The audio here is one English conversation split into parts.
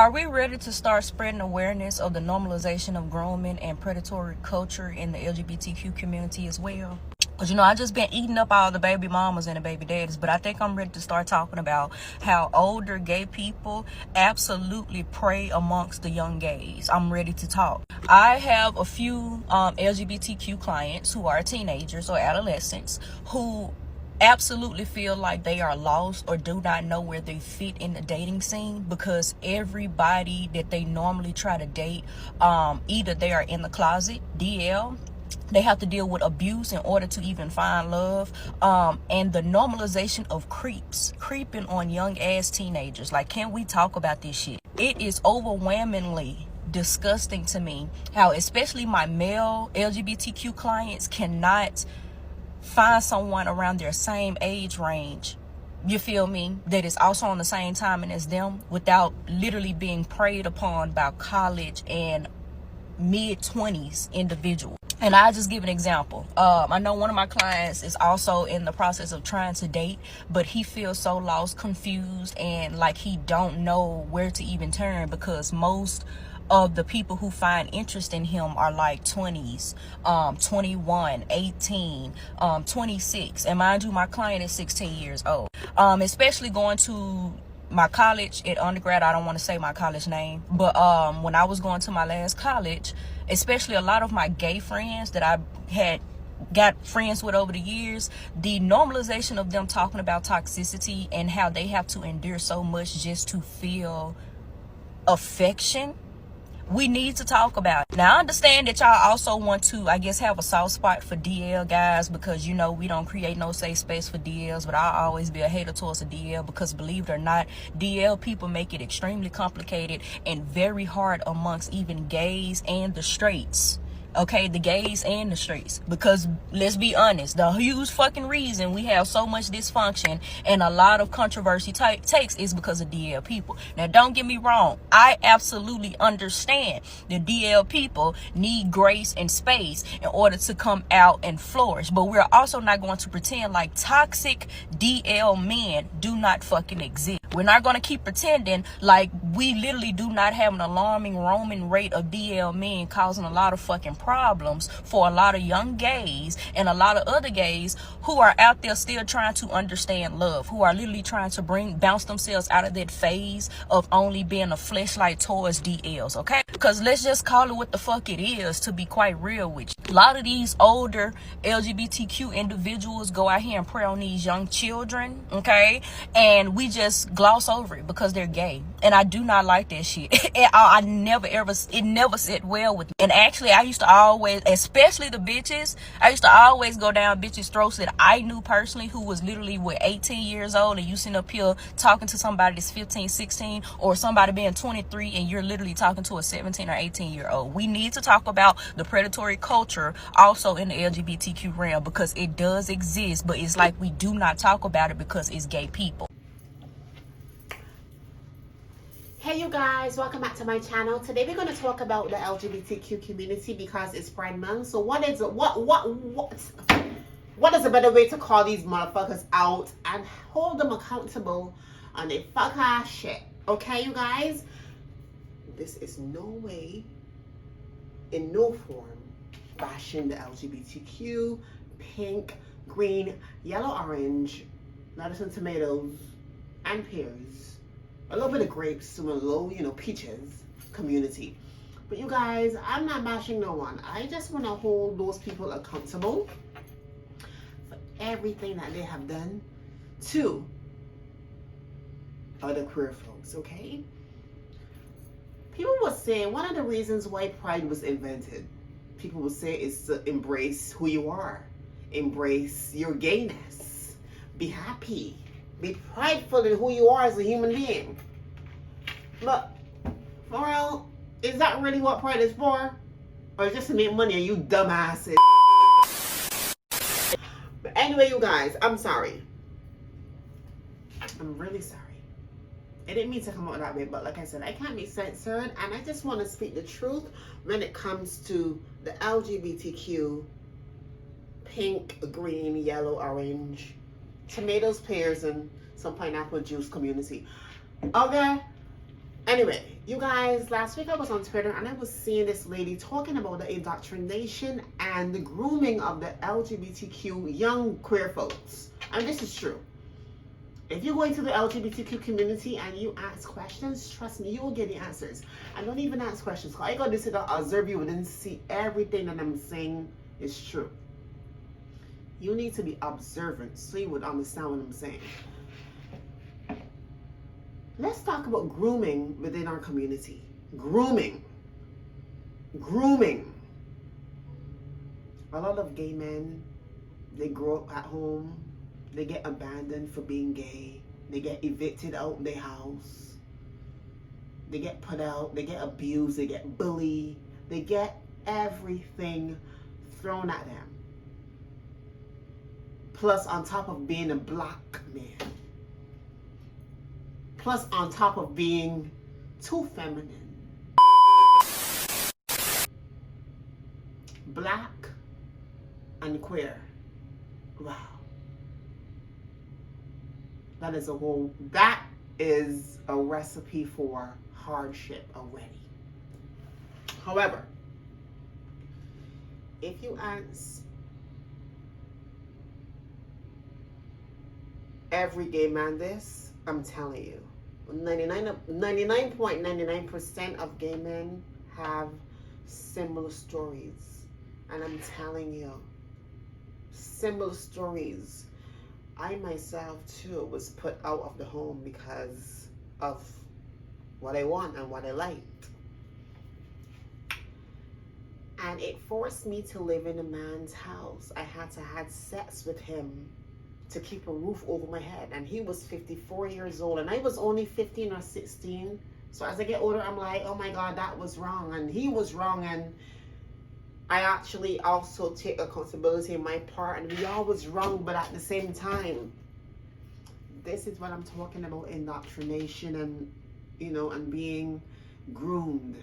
Are we ready to start spreading awareness of the normalization of grooming and predatory culture in the LGBTQ community as well? Because, I just been eating up all the baby mamas and the baby daddies, but I think I'm ready to start talking about how older gay people absolutely prey amongst the young gays. I'm ready to talk. I have a few LGBTQ clients who are teenagers or adolescents who absolutely feel like they are lost or do not know where they fit in the dating scene, because everybody that they normally try to date, either they are in the closet, DL, they have to deal with abuse in order to even find love, and the normalization of creeping on young ass teenagers. Like, can we talk about this shit? It is overwhelmingly disgusting to me how especially my male LGBTQ clients cannot find someone around their same age range, you feel me, that is also on the same timing as them, without literally being preyed upon by college and mid-20s individuals. And I'll just give an example. I know one of my clients is also in the process of trying to date, but he feels so lost, confused, and like he don't know where to even turn, because most of the people who find interest in him are like 20s, 21, 18, 26. And mind you, my client is 16 years old. Especially going to my college at undergrad, I don't want to say my college name, but when I was going to my last college, especially a lot of my gay friends that I had got friends with over the years, the normalization of them talking about toxicity and how they have to endure so much just to feel affection, we need to talk about it. Now, I understand that y'all also want to, I guess, have a soft spot for DL guys, because, we don't create no safe space for DLs, but I'll always be a hater towards a DL, because believe it or not, DL people make it extremely complicated and very hard amongst even gays and the straights. Okay, the gays and the straights, because let's be honest, the huge fucking reason we have so much dysfunction and a lot of controversy takes is because of DL people. Now, don't get me wrong, I absolutely understand the DL people need grace and space in order to come out and flourish, but we're also not going to pretend like toxic DL men do not fucking exist. We're not going to keep pretending like we literally do not have an alarming roaming rate of DL men causing a lot of fucking problems for a lot of young gays and a lot of other gays who are out there still trying to understand love, who are literally trying to bounce themselves out of that phase of only being a fleshlight towards DLs, okay? Because let's just call it what the fuck it is, to be quite real with you. A lot of these older LGBTQ individuals go out here and prey on these young children, okay? And we just gloss over it because they're gay. And I do not like that shit. I never ever, it never sit well with me. And actually, I used to always, especially the bitches, I used to always go down bitches' throats that I knew personally who was literally, 18 years old, and you sitting up here talking to somebody that's 15, 16, or somebody being 23, and you're literally talking to a 17 or 18-year-old. We need to talk about the predatory culture also in the LGBTQ realm, because it does exist, but it's like we do not talk about it because it's gay people. Hey you guys, welcome back to my channel. Today we're going to talk about the LGBTQ community because it's Pride Month. So what is a better way to call these motherfuckers out and hold them accountable on their fuck ass shit? Okay, you guys? This is no way, in no form, bashing the LGBTQ, pink, green, yellow, orange, lettuce and tomatoes, and pears. A little bit of grapes, some low, peaches community. But you guys, I'm not bashing no one. I just want to hold those people accountable for everything that they have done to other queer folks, okay? People will say one of the reasons why Pride was invented, people will say, is to embrace who you are. Embrace your gayness. Be happy. Be prideful in who you are as a human being. But, for real, is that really what Pride is for? Or just to make money and you dumbasses? But anyway, you guys, I'm sorry. I'm really sorry. I didn't mean to come out that way, but like I said, I can't be censored, and I just want to speak the truth when it comes to the LGBTQ, pink, green, yellow, orange, tomatoes, pears, and some pineapple juice community. Okay? Anyway, you guys, last week I was on Twitter and I was seeing this lady talking about the indoctrination and the grooming of the LGBTQ young queer folks. And this is true. If you go into the LGBTQ community and you ask questions, trust me, you will get the answers. And don't even ask questions. All you gotta sit down, observe you, and then see everything that I'm saying is true. You need to be observant so you would understand what I'm saying. Let's talk about grooming within our community. Grooming. Grooming. A lot of gay men, they grow up at home. They get abandoned for being gay. They get evicted out of their house. They get put out. They get abused. They get bullied. They get everything thrown at them. Plus, on top of being a black man. Plus, on top of being too feminine. Black and queer. Wow. That is a recipe for hardship already. However, if you ask every gay man this, I'm telling you, 99.99% of gay men have similar stories. And I'm telling you, similar stories. I myself too was put out of the home because of what I want and what I liked. And it forced me to live in a man's house. I had to have sex with him to keep a roof over my head. And he was 54 years old and I was only 15 or 16. So as I get older, I'm like, oh my God, that was wrong. And he was wrong. And I actually also take accountability in my part, and we all was wrong, but at the same time, this is what I'm talking about, indoctrination and, and being groomed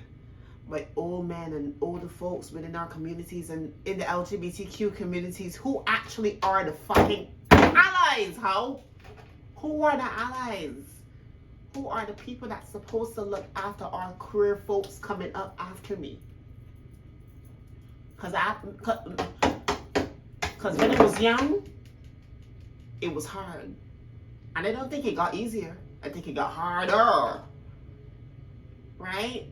by old men and older folks within our communities and in the LGBTQ communities who actually are the fucking allies, Who are the allies? Who are the people that's supposed to look after our queer folks coming up after me? Because when I was young, it was hard. And I don't think it got easier. I think it got harder. Right?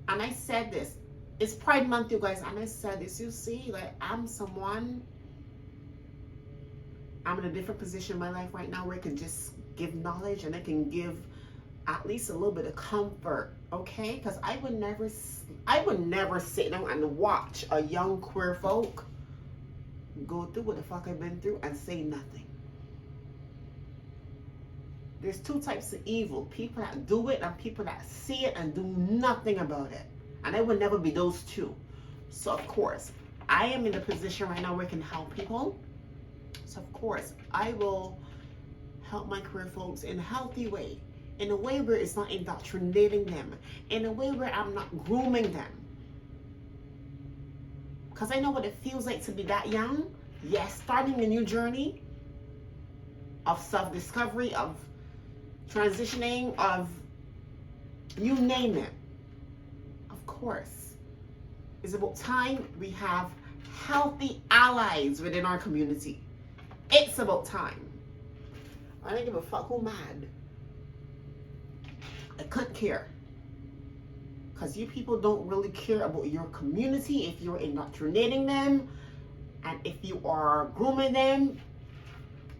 And I said this. It's Pride Month, you guys. And I said this. You see, like, I'm in a different position in my life right now where I can just give knowledge and I can give at least a little bit of comfort, okay? Because I would never sit down and watch a young queer folk go through what the fuck I've been through and say nothing. There's two types of evil: people that do it and people that see it and do nothing about it. And I would never be those two. So of course, I am in a position right now where I can help people. So of course, I will help my queer folks in a healthy way. In a way where it's not indoctrinating them. In a way where I'm not grooming them. Because I know what it feels like to be that young. Yes, starting a new journey of self-discovery, of transitioning, of you name it. Of course. It's about time we have healthy allies within our community. It's about time. I don't give a fuck who mad. I couldn't care. Because you people don't really care about your community if you're indoctrinating them and if you are grooming them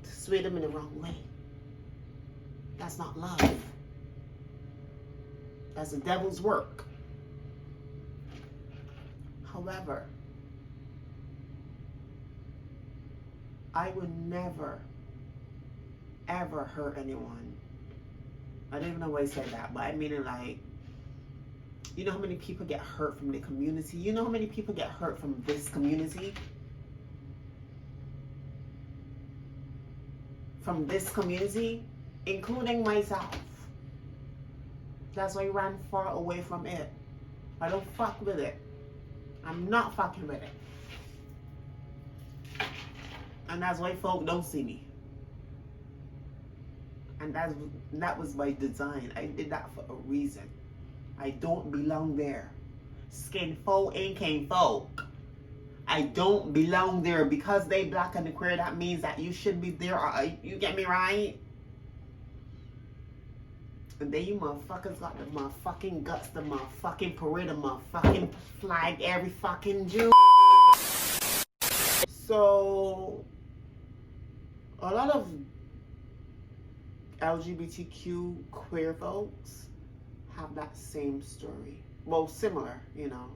to sway them in the wrong way. That's not love. That's the devil's work. However, I would never, ever hurt anyone. I don't even know why I said that, but I mean it like, you know how many people get hurt from the community? You know how many people get hurt from this community? From this community, including myself. That's why I ran far away from it. I don't fuck with it. I'm not fucking with it. And that's why folk don't see me. And that was by design. I did that for a reason. I don't belong there. Skin folk ain't kin folk. I don't belong there. Because they black and queer, that means that you should be there. You get me right? And then you motherfuckers got the motherfucking guts, the motherfucking parade, the motherfucking flag every fucking June. So, a lot of LGBTQ queer folks have that same story. Well, similar, you know.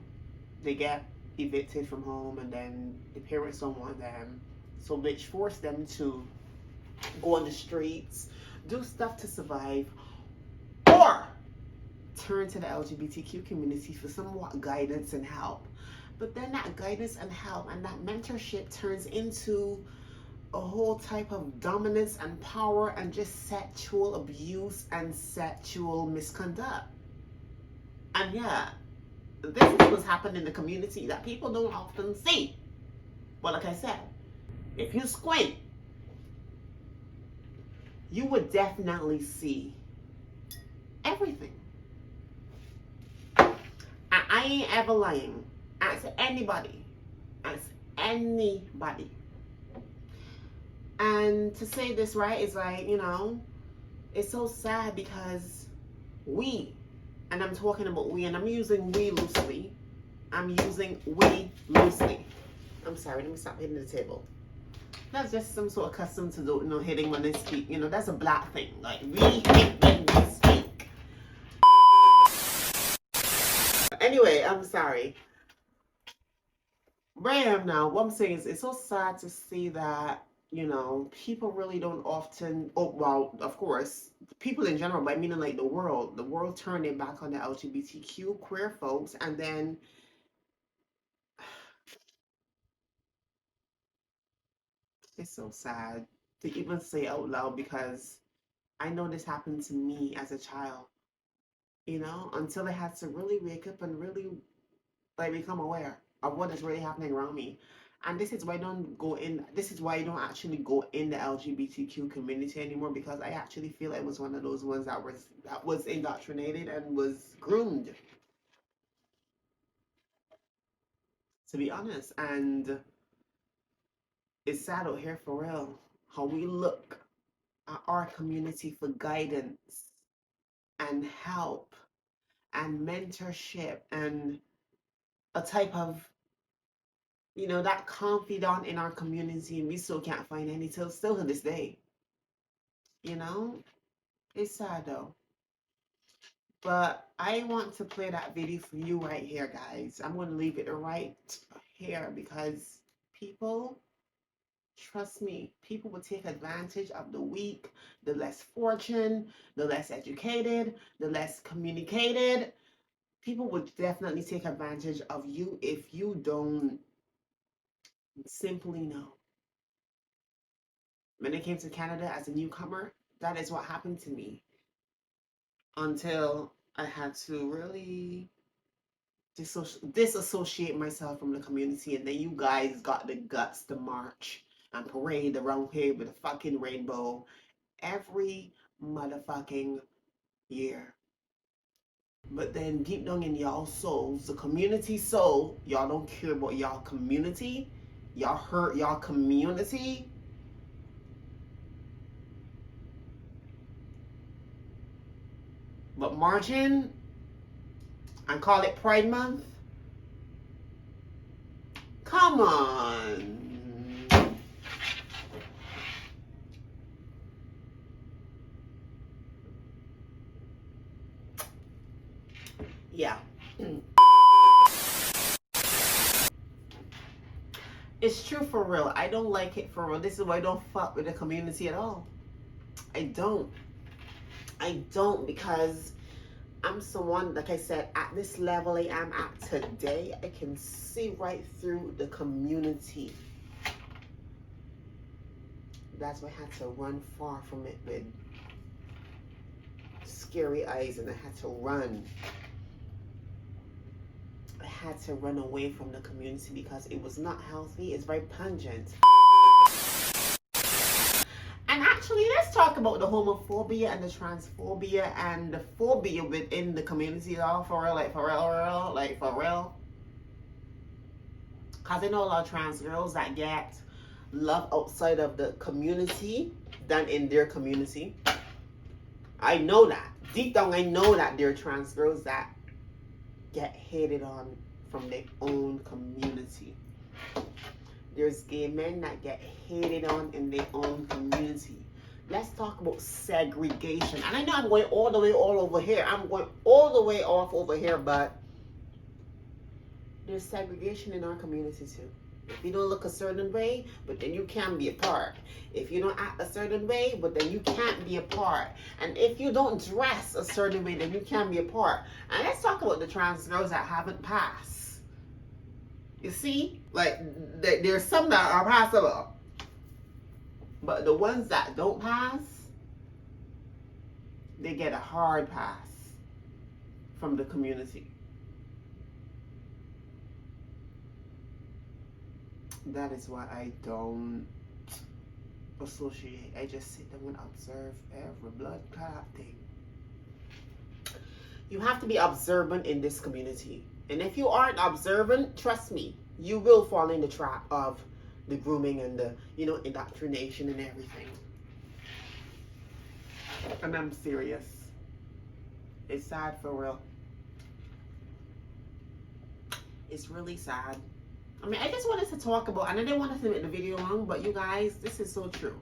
They get evicted from home and then the parents don't want them. So which force them to go on the streets, do stuff to survive, or turn to the LGBTQ community for somewhat guidance and help. But then that guidance and help and that mentorship turns into a whole type of dominance and power and just sexual abuse and sexual misconduct. And yeah, this is what's happened in the community that people don't often see. But like I said, if you squint, you would definitely see everything. I ain't ever lying. Ask anybody. Ask anybody. And to say this, right, is like, you know, it's so sad because we, and I'm talking about we, and I'm using we loosely. I'm using we loosely. I'm sorry, let me stop hitting the table. That's just some sort of custom to do, you know, hitting when they speak. You know, that's a black thing. Like, we hit when we speak. Anyway, I'm sorry. Where I am now, what I'm saying is it's so sad to see that, you know, people really don't often, oh, well, of course, people in general, but I mean like the world turned their back on the LGBTQ queer folks, and then it's so sad to even say out loud because I know this happened to me as a child, you know, until I had to really wake up and really like become aware of what is really happening around me. And this is why I don't go in, this is why I don't actually go in the LGBTQ community anymore, because I actually feel I was one of those ones that was indoctrinated and was groomed, to be honest. And it's sad out here for real how we look at our community for guidance and help and mentorship and a type of, you know, that confidant in our community, and we still can't find any till still to this day. You know, it's sad though. But I want to play that video for you right here, guys. I'm going to leave it right here because people, trust me, people will take advantage of the weak, the less fortunate, the less educated, the less communicated. People would definitely take advantage of you if you don't simply know. When I came to Canada as a newcomer, that is what happened to me until I had to really disassociate myself from the community. And then you guys got the guts to march and parade around here with a fucking rainbow every motherfucking year. But then deep down in y'all souls, the community soul, y'all don't care about y'all community. Y'all hurt y'all community. But marching and call it Pride Month? Come on. Yeah. It's true for real. I don't like it for real. This is why I don't fuck with the community at all. I don't because I'm someone, like I said, at this level I am at today, I can see right through the community. That's why I had to run far from it with scary eyes, and I had to run. I had to run away from the community because it was not healthy. It's very pungent. And actually, let's talk about the homophobia and the transphobia and the phobia within the community, all for real, like for real, like for real. Because I know a lot of trans girls that get love outside of the community than in their community. I know that. Deep down, I know that there are trans girls that get hated on from their own community. There's gay men that get hated on in their own community. Let's talk about segregation. And I know I'm going all the way all over here. I'm going all the way off over here, but there's segregation in our community too. If you don't look a certain way, but then you can be a part. If you don't act a certain way, but then you can't be a part. And if you don't dress a certain way, then you can be a part. And let's talk about the trans girls that haven't passed. You see, like there's some that are passable, but the ones that don't pass, they get a hard pass from the community. That is why I don't associate. I just sit down and observe every blood clot thing. You have to be observant in this community. And if you aren't observant, trust me, you will fall in the trap of the grooming and the, indoctrination and everything. And I'm serious. It's sad for real. It's really sad. I mean, I just wanted to talk about, and I didn't want to make the video long, but you guys, this is so true.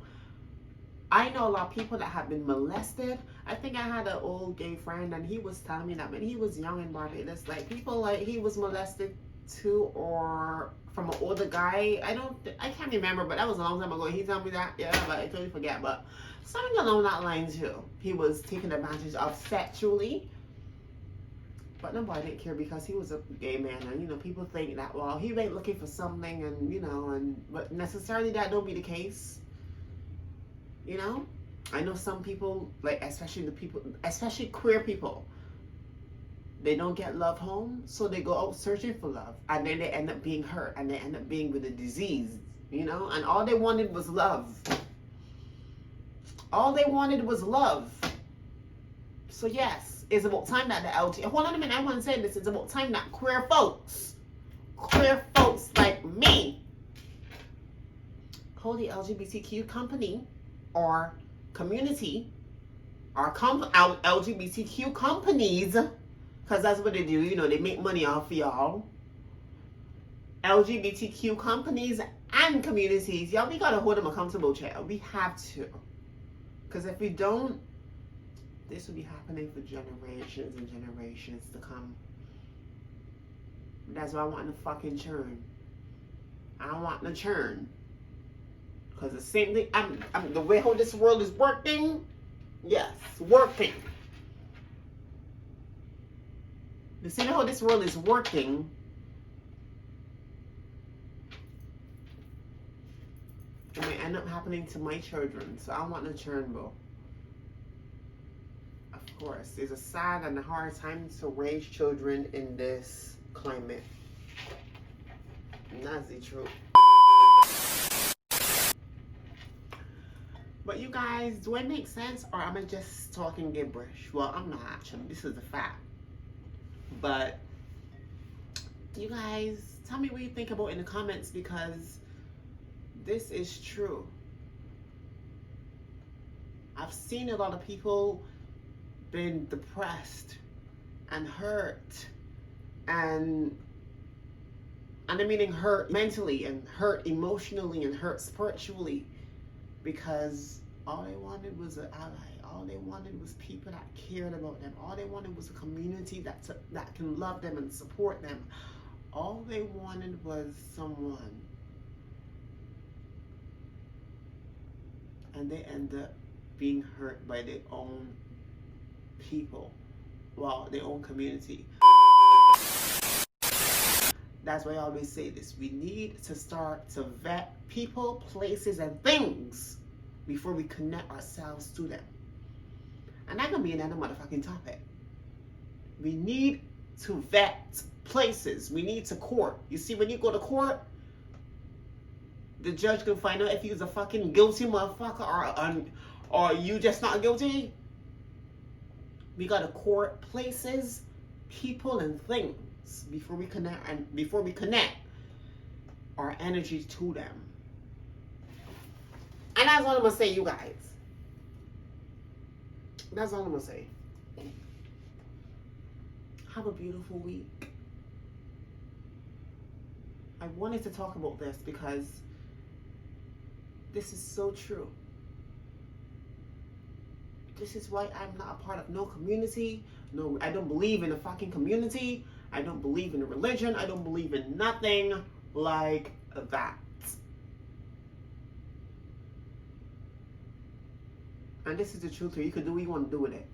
I know a lot of people that have been molested. I think I had an old gay friend, and he was telling me that when he was young in Barbados, like people like he was molested too, or from an older guy. I can't remember, but that was a long time ago. He told me that, yeah, but I totally forget. But something along that line too. He was taken advantage of sexually. But nobody didn't care because he was a gay man, and people think that, well, he ain't looking for something, and but necessarily that don't be the case. I know some people, like especially queer people, they don't get love home, so they go out searching for love, and then they end up being hurt, and they end up being with a disease, and all they wanted was love. All they wanted was love. So yes, it's about time that the hold on a minute, I want to say this, it's about time that queer folks like me, hold the LGBTQ company or community, or LGBTQ companies, because that's what they do, they make money off of y'all. LGBTQ companies and communities, y'all, we gotta hold them accountable, child. We have to. Because if we don't, this will be happening for generations and generations to come. That's why I want to fucking churn. I don't want to churn. Because the same thing, the way how this world is working, yes, working. The same way how this world is working, it may end up happening to my children. So I want to churn, bro. Of course, it's a sad and a hard time to raise children in this climate. And that's the truth. But you guys, do it make sense, or am I just talking gibberish? Well, I'm not actually. This is a fact. But you guys, tell me what you think about in the comments, because this is true. I've seen a lot of people been depressed and hurt, and I'm meaning hurt mentally and hurt emotionally and hurt spiritually, because all they wanted was an ally. All they wanted was people that cared about them. All they wanted was a community that can love them and support them. All they wanted was someone. And they end up being hurt by their own people. Well, their own community. That's why I always say this. We need to start to vet people, places, and things before we connect ourselves to them. And that's gonna be another motherfucking topic. We need to vet places. We need to court. You see, when you go to court, the judge can find out if he's a fucking guilty motherfucker or you just not guilty. We gotta court places, people, and things before we connect our energy to them. And that's all I'm gonna say, you guys. That's all I'm gonna say. Have a beautiful week. I wanted to talk about this because this is so true. This is why I'm not a part of no community. No, I don't believe in a fucking community. I don't believe in a religion. I don't believe in nothing like that. And this is the truth. You can do what you want to do with it.